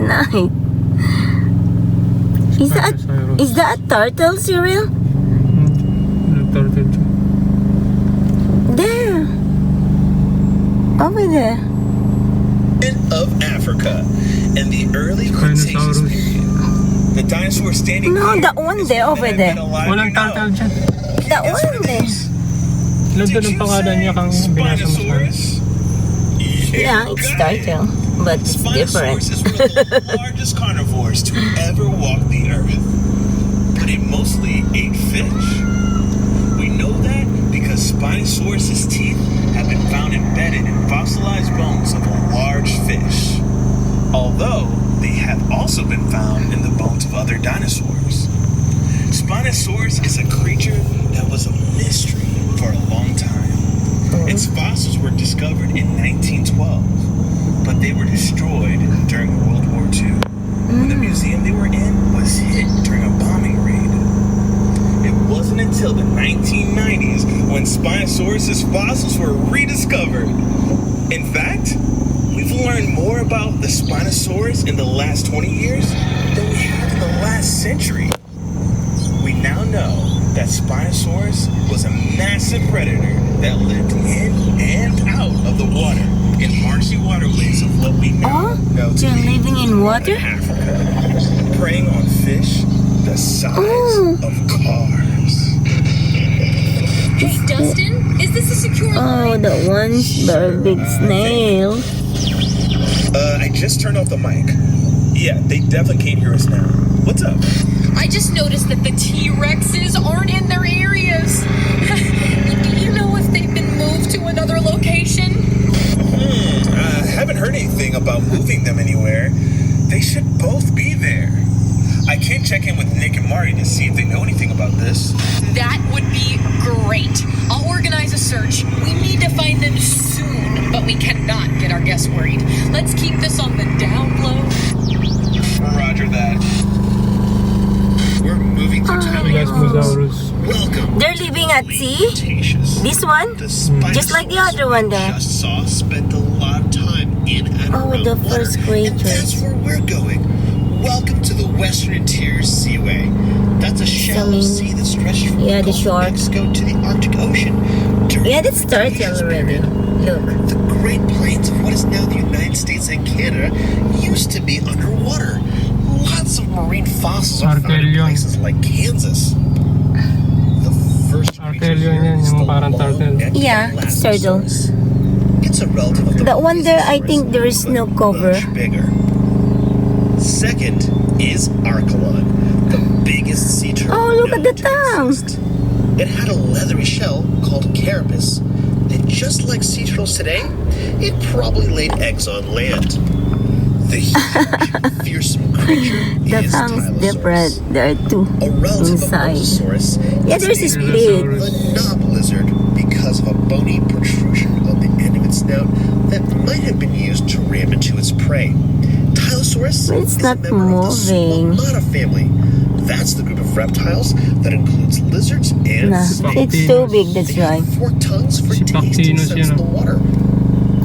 night. Is that a turtle, Cyril? Turtle. There. Over there. Of Africa in the early Cretaceous period. The dinosaur standing No, here that one is there, one over that there. had been alive Walang now. turtle dyan. That Guess one what it there. is? Nandun Did ang you pangalan say niya kang binasa mo sa Spinosaurus? Yeah, it's got it. turtle, but it's different. Spinosaurus is one of the largest carnivores to ever walk the earth. But it mostly ate fish. We know that because Spinosaurus's teeth have been found embedded in fossilized bones of a large fish. Although they have also been found in the bones of other dinosaurs. Spinosaurus is a creature that was a mystery for a long time. Its fossils were discovered in 1912, but they were destroyed during World War II, when the museum they were in was hit during a bombing raid. It wasn't until the 1990s when Spinosaurus's fossils were rediscovered. In fact, we've learned more about the Spinosaurus in the last 20 years than we have in the last century. We now know that Spinosaurus was a massive predator that lived in and out of the water in marshy waterways of what we now know to They're be living in water? Africa, preying on fish the size of cars. Hey, Dustin, is this a secure Oh, line? that one's very big snail. I just turned off the mic. Yeah, they definitely can't hear us now. What's up? I just noticed that the T-Rexes aren't in their areas. Do you know if they've been moved to another location? I haven't heard anything about moving them anywhere. They should both be there. I can check in with Nick and Marty to see if they know anything about this. That would be great. I'll organize a search. We need to find them soon, but we cannot get our guests worried. Let's keep this on the down low. Roger that. We're moving through time. Spinosaurus. Welcome. They're living at sea? Cretaceous. This one? The Spinosaurus Just like the other one there. Just saw spent a lot of time in and Oh, around the water, first and creatures. that's where we're going. Welcome to the Western Interior Seaway. That's a shallow sea that stretches from Yeah, the the Gulf shore. of Mexico to the Arctic Ocean. During Yeah, that's the turtle Cretaceous already. period, Look. the Great Plains of what is now the United States and Canada used to be underwater. Lots of marine fossils are found in Arterion. places like Kansas. The first creature Arterion here yan, is yung the parang turtle. long-necked Yeah, it's turtle. Dilophosaurus. It's a relative of the That one there, I Plesiosaurus, think there is no but cover. much bigger. Second is Archelon, the biggest sea turtle. Oh, look at known the to tongue. exist. It had a leathery shell called carapace, and just like sea turtles today, it probably laid eggs on land. The huge, fearsome creature The is tongue's Tylosaurus, different. There are two a relative inside. of Brontosaurus. Yeah, there's a It's split. the knob lizard because of a bony protrusion on the end of its snout that might have been used to ram into its prey. Tylosaurus It's is not a member of the moving. Squamata family. That's the group of reptiles that includes lizards and Nah, snakes. it's too big, that's They have right. 4 tongues for tasting Sipactinus sense yan, of the water.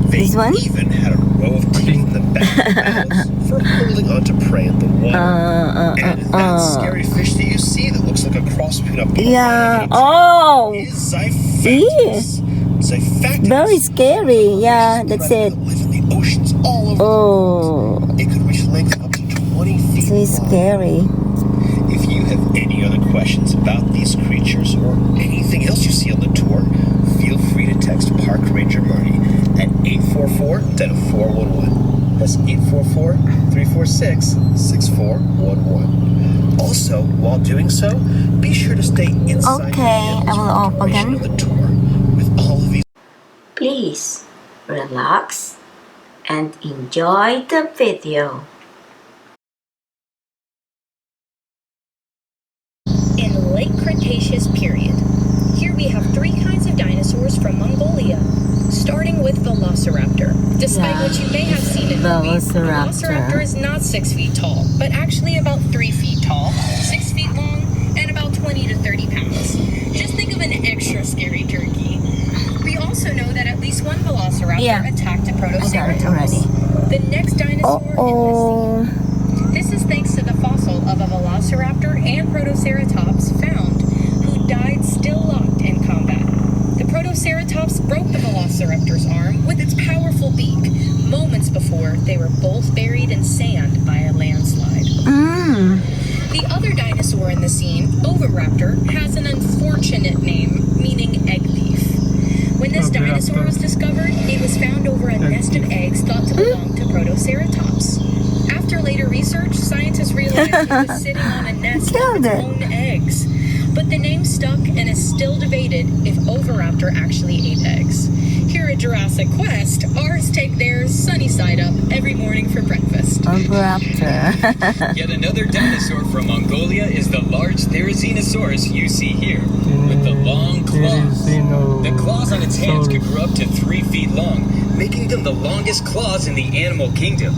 They This one? even had a row of teeth in the back of their mouths for holding onto prey in the water. And that scary fish that you see that looks like a cross between a piranha Yeah. and a Oh, is Xiphactus. Xiphactus. very scary. Yeah, that's it. That live in the oceans all over. Oh, It could reach lengths up to 20 feet so long. scary. If you have any other questions about these creatures or anything else you see on the tour, feel free to text Park Ranger Marty at 844-411. That's 844-346-6411. Also, while doing so, be sure to stay inside Okay, the I will off duration again. of the tour with all of these. Please relax and enjoy the video. In late Cretaceous period. Here we have 3 kinds of dinosaurs from Mongolia, starting with Velociraptor. Despite what you may have seen in movies, Velociraptor is not 6 feet tall, but actually about 3 feet tall, 6 feet long, and about 20 to 30 pounds. Just think of an extra scary turkey. We also know that at least one Velociraptor attacked a I got it Protoceratops. already. The next dinosaur in this Oh, Protoceratops found, who died still locked in combat. The Protoceratops broke the Velociraptor's arm with its powerful beak moments before they were both buried in sand by a landslide. The other dinosaur in the scene, Oviraptor, has an unfortunate name meaning egg thief. When this dinosaur was discovered, it was found over a nest of eggs thought to belong to Protoceratops. After later research, scientists realized it was sitting on a nest of its own eggs. But the name stuck and is still debated if Oviraptor actually ate eggs. Here at Jurassic Quest, ours take theirs sunny side up every morning for breakfast. Oviraptor. Yet another dinosaur from Mongolia is the large Therizinosaurus you see here, with the long claws. The claws on its hands could grow up to 3 feet long, making them the longest claws in the animal kingdom.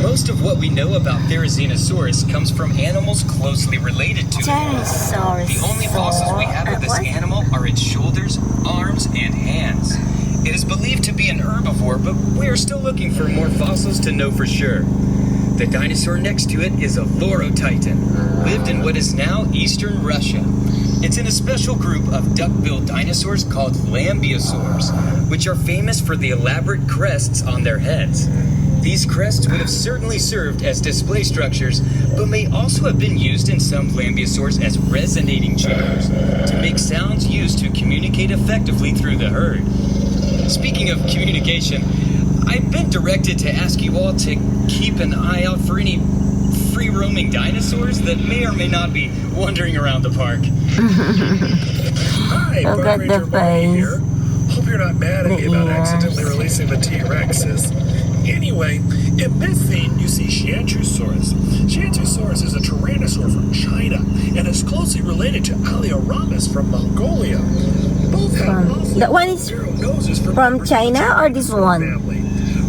Most of what we know about Therizinosaurus comes from animals closely related to it. The only fossils we have of this animal are its shoulders, arms, and hands. It is believed to be an herbivore, but we are still looking for more fossils to know for sure. The dinosaur next to it is a Lorotitan, lived in what is now eastern Russia. It's in a special group of duck-billed dinosaurs called lambeosaurs, which are famous for the elaborate crests on their heads. These crests would have certainly served as display structures, but may also have been used in some lambeosaurs as resonating chambers to make sounds used to communicate effectively through the herd. Speaking of communication, I've been directed to ask you all to keep an eye out for any free-roaming dinosaurs that may or may not be wandering around the park. Hi, Look at the Barney face. here. Hope you're not mad at me The about ears. accidentally releasing the T-Rexes. Anyway, in this scene, you see Shianchusaurus. Shianchusaurus is a tyrannosaur from China and is closely related to Alioramus from Mongolia. Both have awfully That one is narrow noses for from members of the China or this Tyrannosaur one? family.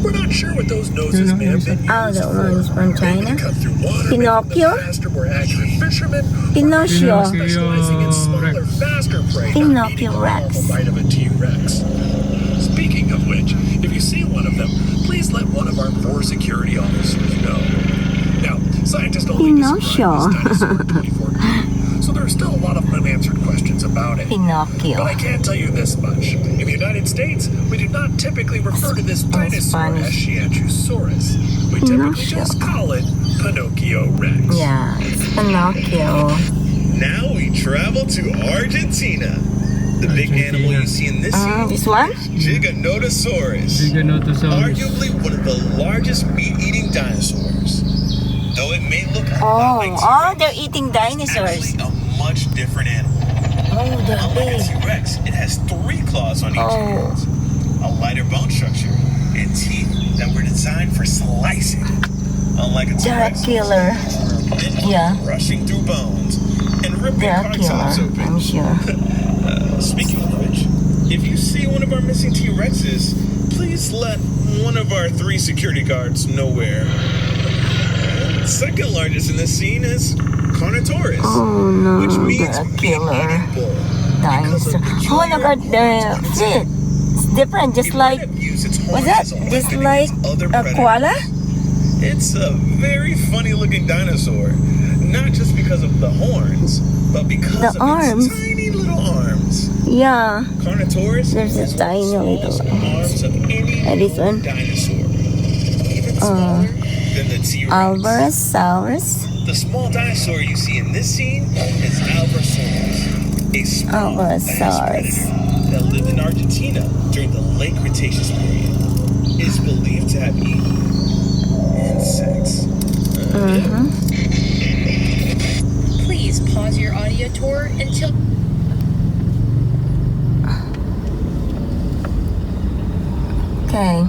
We're not sure what those noses may have been used Oh, that for. one is from Maybe China. to cut through water, Pinocchio? making them faster, more accurate fishermen, Pinocchio. specializing in smaller, faster prey, not Pinocchio eating the Rex. normal bite of a T-Rex. Speaking of which, if you see one of them, please let one of our 4 security officers know. Now, scientists only Pinocchio. described this dinosaur in 2014, so there are still a lot of unanswered questions about it. Pinocchio. But I can tell you this much. In the United States, we do not typically refer to this dinosaur as Shianchusaurus. We typically Pinocchio. just call it Pinocchio Rex. Yeah, it's Pinocchio. Now we travel to Argentina. The big animal you see in this scene This one? is Giganotosaurus. Giganotosaurus. Arguably one of the largest meat-eating dinosaurs. Though it may look a lot like Oh, T-Rex, they're eating it's dinosaurs. actually a much different animal. Oh, they're Unlike a big. T-Rex, it has 3 claws on each hand, a lighter bone structure, and teeth that were designed for slicing. Unlike a They're a T-Rex, killer. Yeah. rushing through bones and ripping They're a parts off killer, open. I'm sure. Speaking of which, if you see one of our missing T-Rexes, please let one of our 3 security guards know where. Second largest in this scene is Carnotaurus, Oh no, which means they're a killer meat-eating bull. dinosaur. Oh, look at the feet. It's different, just It like, might have used its was horns that as a just weapon like against other a predators. koala? It's a very funny looking dinosaur, not just because of the horns, but because The of arms. its tiny little arms. Yeah. Carnotaurus There's a is tiny one of the little smallest arms of any And this one? dinosaur. Even smaller than the T-Rex. Alvarez. The small dinosaur you see in this scene is Alvarez, a small fast Alvarez. predator that lived in Argentina during the late Cretaceous period. It is believed to have eaten insects. Please pause your audio tour until Okay.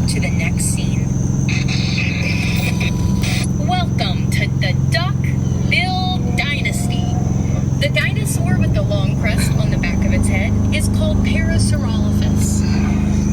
to the next scene. Welcome to the Duck-Bill Dynasty. The dinosaur with the long crest on the back of its head Parasaurolophus.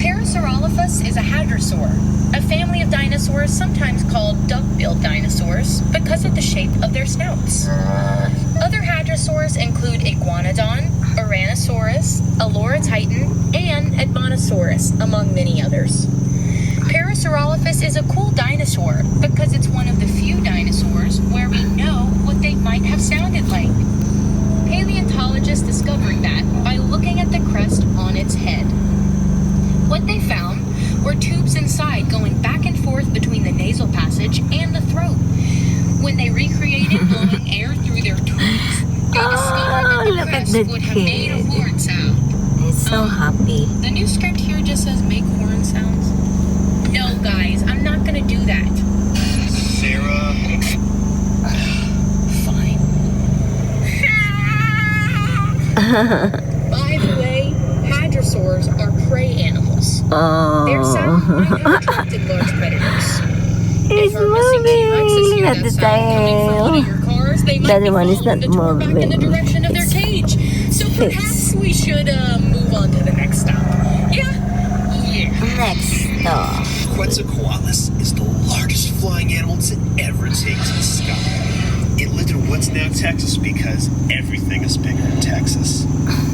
Parasaurolophus is a hadrosaur, a family of dinosaurs sometimes called duck-billed dinosaurs because of the shape of their snouts. Other hadrosaurs include Iguanodon, Ouranosaurus, Aloratitan, and Edmontosaurus, among many others. Parasaurolophus is a cool dinosaur because it's one of the few dinosaurs where we know what they might have sounded like. Paleontologists discovered that by looking at the crest on its head. What they found were tubes inside going back and forth between the nasal passage and the throat. When they recreated blowing air through their tubes, they discovered that the crest would have made a horn sound. He's so happy. The new script here just says make horn sounds. No, guys, I'm not gonna do that. Sarah. Fine. By the way, hadrosaurs are prey animals. Their sound might have attracted large predators. It's If our missing T-Rexes moving hear at that the sound coming from one of tail. your cars, they might That be one is following not the tour back in the moving. direction of their It's cage. So perhaps we should move on to the next stop. Yeah? Yeah. Next stop. Quetzalcoatlus is the largest flying animal to ever take to the sky. It lived in what's now Texas because everything is bigger in Texas.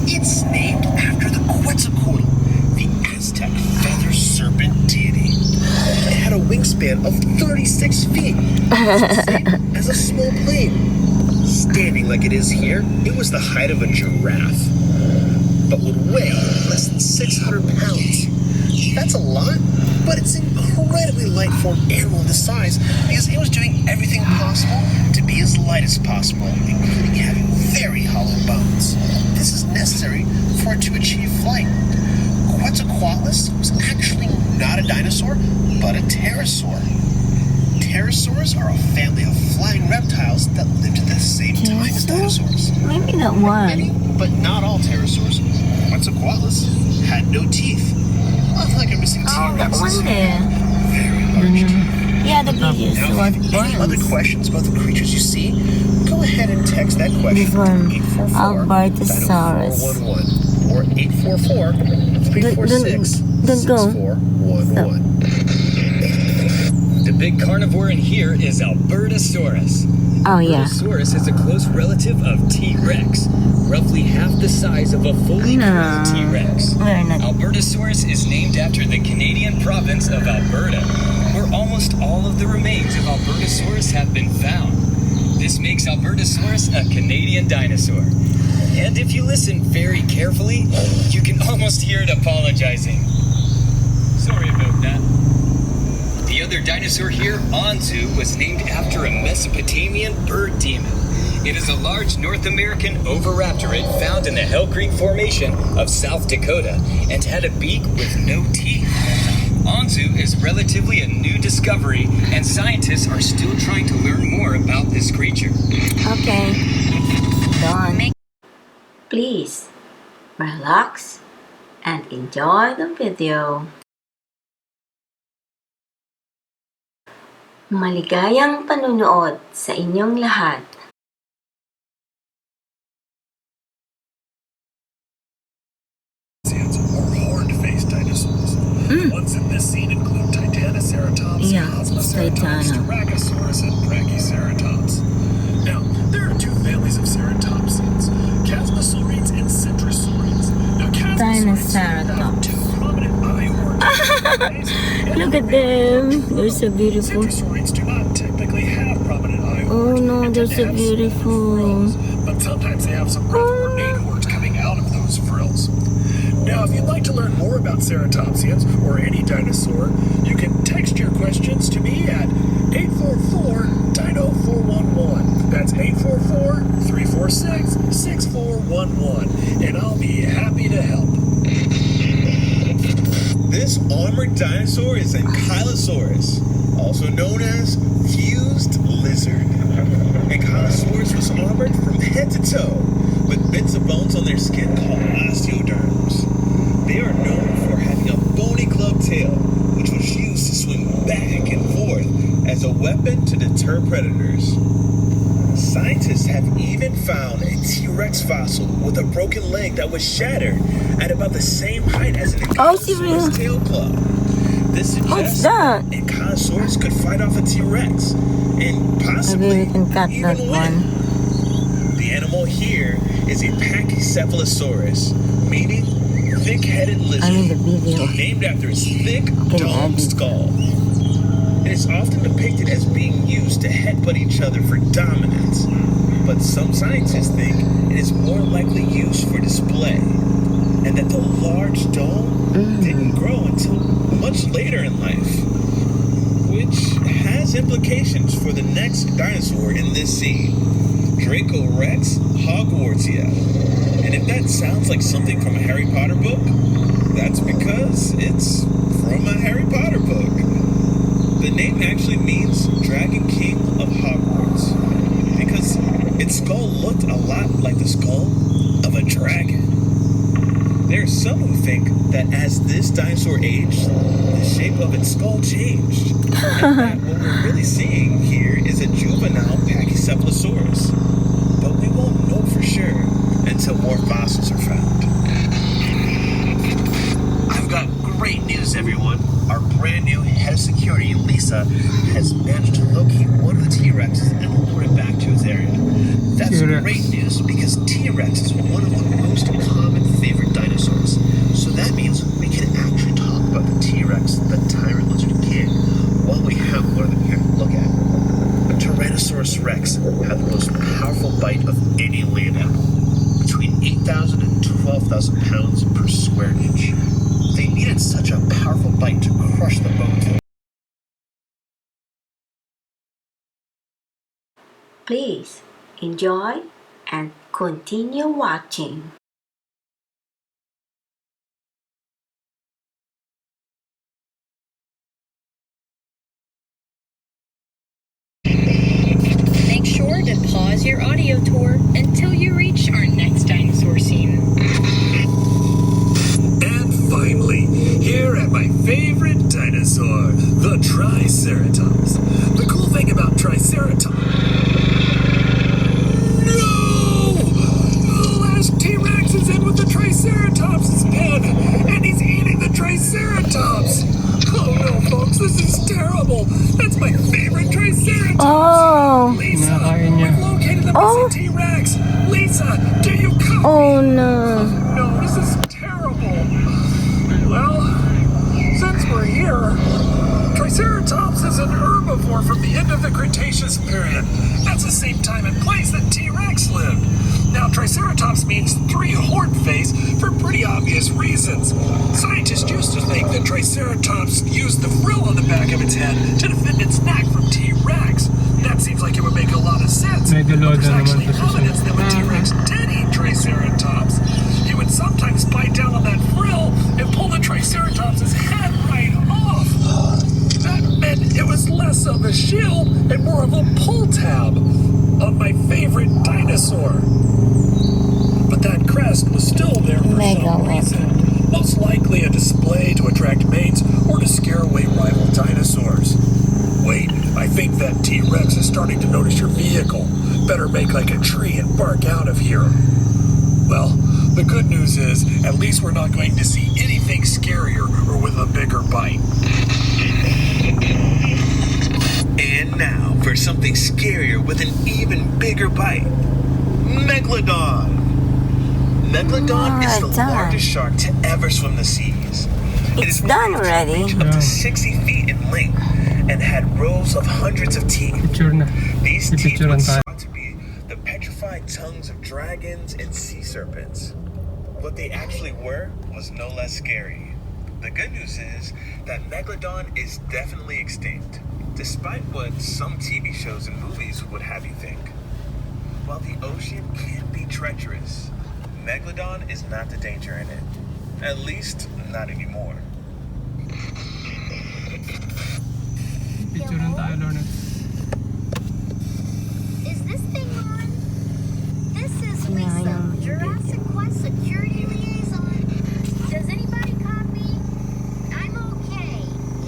It's named after the Quetzalcoatl, the Aztec feather serpent deity. It had a wingspan of 36 feet, the same as a small plane. Standing like it is here, it was the height of a giraffe, but would weigh less than 600 pounds. That's a lot, but it's an incredibly light for an animal this size because it was doing everything possible to be as light as possible, including having very hollow bones. This is necessary for it to achieve flight. Quetzalcoatlus was actually not a dinosaur, but a pterosaur. Pterosaurs are a family of flying reptiles that lived at the same time as dinosaurs. Maybe that Many, one. but not all pterosaurs. Quetzalcoatlus had no teeth. Unlike a missing Oh, that T-Rex, one there. very large teeth. Yeah, the previous Now, one. if you have any other questions about the creatures you see, go ahead and text that question This one, to 844 Albertosaurus. 411 or 844-346-6411. The big carnivore in here is Albertosaurus. Oh yeah. Albertosaurus is a close relative of T-Rex, roughly half the size of a fully grown T-Rex. We're not. Albertosaurus is named after the Canadian province of Alberta, where almost all of the remains of Albertosaurus have been found. This makes Albertosaurus a Canadian dinosaur. And if you listen very carefully, you can almost hear it apologizing. Sorry about that. The other dinosaur here, Anzu, was named after a Mesopotamian bird demon. It is a large North American oviraptorate found in the Hell Creek Formation of South Dakota and had a beak with no teeth. Anzu is relatively a new discovery, and scientists are still trying to learn more about this creature. Okay. Done. Please relax and enjoy the video. Maligayang panunood sa inyong lahat. Or horned-faced dinosaurs. Ones in this scene include Titanoceratops, Yeah, Cosmoceratops, Titano. Styracosaurus, and Brachioceratops. Now, there are two families of ceratopsians, Chasmosaurids and Citrosaurids. Now, Chasmosaurids have Dinoceratops. two prominent eye organs. Look at them. They're so beautiful. Citrosaurids do not typically have prominent eye Oh horns no, and they're tend to so have beautiful. frills, but sometimes they have some rather ornate horns coming out of those frills. Now, if you'd like to learn more about ceratopsians or any dinosaur, you can text your questions to me at 844-DINO-411. That's 844-346-6411, and I'll be happy to help. This armored dinosaur is Ankylosaurus, also known as fused lizard. Ankylosaurus was armored from head to toe, with bits of bones on their skin called osteoderms. They are known for having a bony club tail, which was used to swing back and forth as a weapon to deter predators. Scientists have even found a T-Rex fossil with a broken leg that was shattered at about the same height as an Oh, serious? tail club. This What's suggests that? a Ikonosaurus could fight off a T-Rex and possibly Maybe we can cut even that win. one. The animal here is a Pachycephalosaurus, meaning thick-headed lizard, I'm in the video. named after its thick, Okay, domed edit. skull. It is often depicted as being used to headbutt each other for dominance, but some scientists think it is more likely used for display, and that the large dome didn't grow until much later in life, which has implications for the next dinosaur in this scene, Draco Rex Hogwartsia. And if that sounds like something from a Harry Potter book, that's because it's from a Harry Potter book. The name actually means Dragon King of Hogwarts, because its skull looked a lot like the skull of a dragon. There are some who think that as this dinosaur aged, the shape of its skull changed, and that what we're really seeing here is a juvenile Pachycephalosaurus. But we won't know for sure until more fossils are found. I've got great news, everyone. Our brand new head of security, Lisa, has managed to locate one of the T-Rexes and lure it back to its area. That's T-Rex. great news because T-Rex is one of our most common favorite dinosaurs. So that means we can actually talk about the T-Rex, the Tyrant Lizard King, while we have one of them here to look at. A Tyrannosaurus Rex had the most powerful bite of any land animal, between 8,000 and 12,000 pounds per square inch. They needed such a powerful bite to crush the bones. Please enjoy and continue watching. Make sure to pause your audio tour until you reach our next dinosaur scene. And finally, here at my favorite dinosaur, the Triceratops. The cool thing about Triceratops... No! The last T-Rex is in with the Triceratops' pen, and he's eating the Triceratops! Oh no, folks, this is terrible! That's my favorite Triceratops! Oh, Lisa, Nakain niya. we've located the Oh. missing T-Rex! Lisa, do you copy? oh no. No, this is terrible. Well, since we're here, Triceratops is an herbivore from the end of the Cretaceous period. That's the same time and place that T-Rex lived. Now, Triceratops means three-horned face for pretty obvious reasons. Scientists used to think that Triceratops used the frill on the back of its head to defend its neck from T-Rex. That seems like it would make a lot of sense. But Megalodon there's naman actually to sa evidence that when T-Rex did eat Triceratops, he would sometimes bite down on that frill and pull the Triceratops' head right off. That meant it was less of a shield and more of a pull tab on my favorite dinosaur. But that crest was still there for some reason. Most likely a display to attract mates or to scare away rival dinosaurs. Wait, I think that T-Rex is starting to notice your vehicle. Better make like a tree and bark out of here. Well, the good news is, at least we're not going to see anything scarier or with a bigger bite. And now for something scarier with an even bigger bite. Megalodon. Megalodon is the done. largest shark to ever swim the seas. It's done already. Up Yeah. to 60 feet in length and had rows of hundreds of teeth. Picture na. These teeth Pipicturean were tayo. thought to be the petrified tongues of dragons and sea serpents. What they actually were was no less scary. The good news is that Megalodon is definitely extinct, despite what some TV shows and movies would have you think. While the ocean can be treacherous, Megalodon is not the danger in it. At least, not anymore. Picturean tayo, Lorna. Is this thing on? This is Lisa, Jurassic Quest security liaison. Does anybody copy? I'm okay.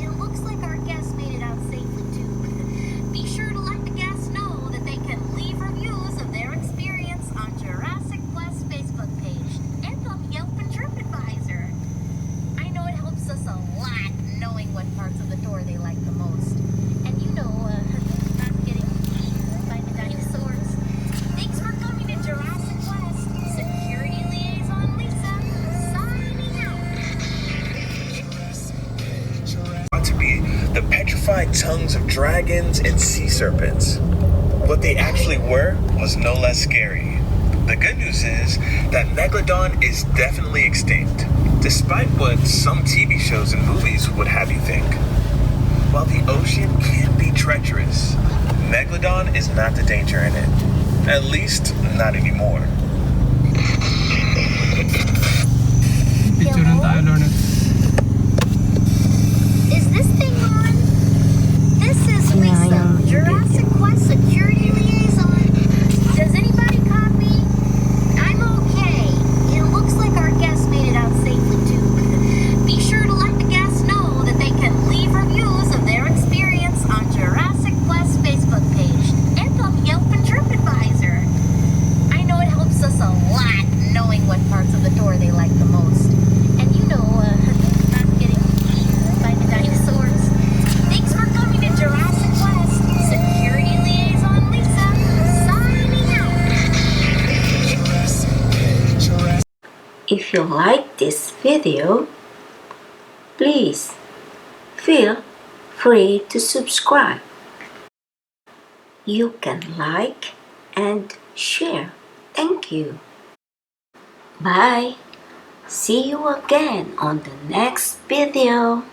It looks like our guests made it out safely too. Be sure to let the guests know that they can leave reviews of their experience on Jurassic Quest Facebook page. mummified tongues of dragons and sea serpents. What they actually were was no less scary. The good news is that Megalodon is definitely extinct, despite what some TV shows and movies would have you think. While the ocean can be treacherous, Megalodon is not the danger in it. At least, not anymore. Picturean tayo, Lorna. Is this thing on? This is Lisa, Jurassic Quest security liaison. Does anybody copy? I'm okay. It looks like our guest made it out safely too. Be sure to let the guests know that they can leave reviews of their experience on Jurassic Quest Facebook page and on Yelp and TripAdvisor. I know it helps us a lot knowing what parts of the tour they like the most. And you know, not getting eaten by the dinosaurs. Thanks for coming to Jurassic Quest. Security Liaison Lisa, signing out. If you like this video, please feel free to subscribe. You can like and share. Thank you. Bye. See you again on the next video.